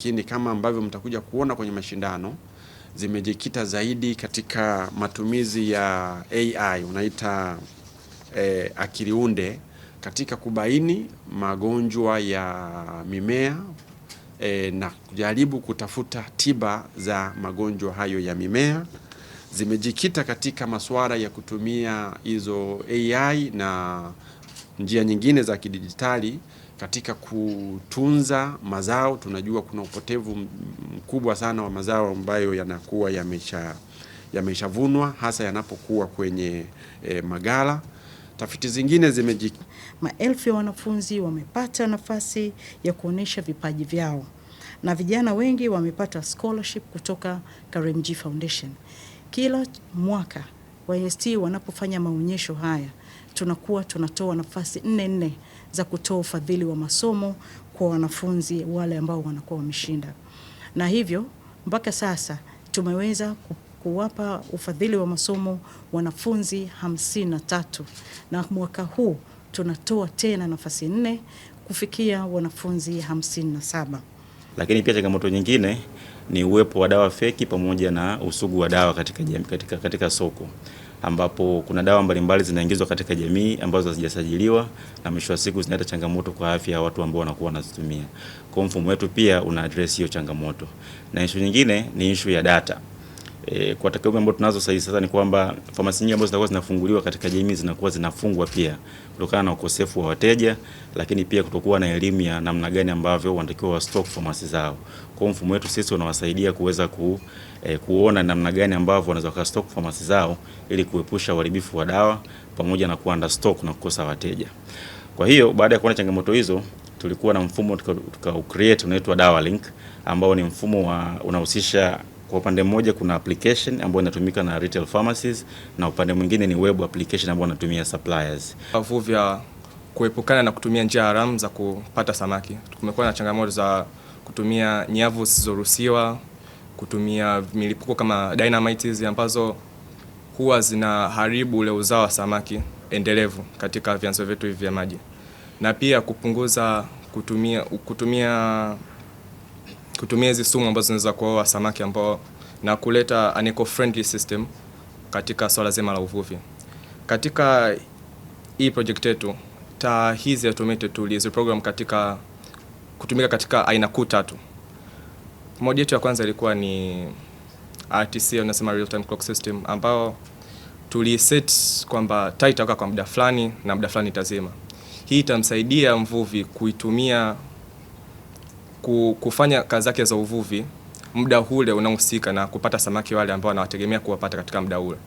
Lakini kama ambavyo mtakuja kuona kwenye mashindano, zimejikita zaidi katika matumizi ya AI, unaita akili unde, katika kubaini magonjwa ya mimea na kujaribu kutafuta tiba za magonjwa hayo ya mimea. Zimejikita katika masuala ya kutumia hizo AI na njia nyingine za kidijitali katika kutunza mazao. Tunajua kuna upotevu mkubwa sana wa mazao ambayo yanakuwa yameshavunwa hasa yanapokuwa kwenye magala. Tafiti zingine maelfu ya wanafunzi wamepata nafasi ya kuonesha vipaji vyao na vijana wengi wamepata scholarship kutoka Karimjee Foundation. Kila mwaka YST wanapofanya maonyesho haya, tunatoa nafasi 4 za kutoa ufadhili wa masomo kwa wanafunzi wale ambao wanakuwa wameshinda. Na hivyo mpaka sasa tumeweza kuwapa ufadhili wa masomo wanafunzi 53, na mwaka huu tunatoa tena nafasi 4 kufikia wanafunzi 57. Lakini pia changamoto nyingine ni uwepo wa dawa feki pamoja na usugu wa dawa katika soko, ambapo kuna dawa mbalimbali zinaingizwa katika jamii ambazo hazijasajiliwa na mwisho wa siku zinaleta changamoto kwa afya ya watu ambao wanakuwa wanazitumia. Kwa mfumo wetu pia una address hiyo changamoto. Na issue nyingine ni issue ya data. Kwa takwimu ambazo tunazo sasa ni kwamba famasi nyingi ambazo zitakuwa zinafunguliwa katika jamii zinakuwa zinafungwa pia kutokana na ukosefu wa wateja, lakini pia kutokuwa na elimu ya namna gani ambavyo wanatakiwa wa stock famasi zao. Kwa mfumo wetu sisi unawasaidia kuweza kuona namna gani ambavyo wanaweza ka stock famasi zao ili kuepusha uharibifu wa dawa pamoja na kuanda stock na kukosa wateja. Kwa hiyo baada ya kuona changamoto hizo, tulikuwa na mfumo create unaitwa Dawa Link, ambao ni mfumo unahusisha, kwa upande mmoja kuna application ambayo inatumika na retail pharmacies na upande mwingine ni web application ambayo inatumia suppliers. Wavuvi kuepukana na kutumia njia haramu za kupata samaki. Kumekuwa na changamoto za kutumia nyavu zisizoruhusiwa, kutumia milipuko kama dynamites ambazo huwa zinaharibu ule uzao wa samaki endelevu katika vyanzo vyetu hivi vya maji. Na pia kupunguza kutumia hizi sumu ambazo zinaweza kuua samaki ambao na kuleta an eco-friendly system katika swala zima la uvuvi. Katika hii project yetu, taa hizi automated tools program kutumika katika aina kuu 3. Moja yetu ya kwanza ilikuwa ni RTC, unasema real time clock system, ambao tuliset kwamba taa itawaka kwa muda fulani na muda fulani itazima. Hii itamsaidia mvuvi kuitumia kufanya kazi zake za uvuvi muda ule unaohusika na kupata samaki wale ambao anawategemea kuwapata katika muda ule.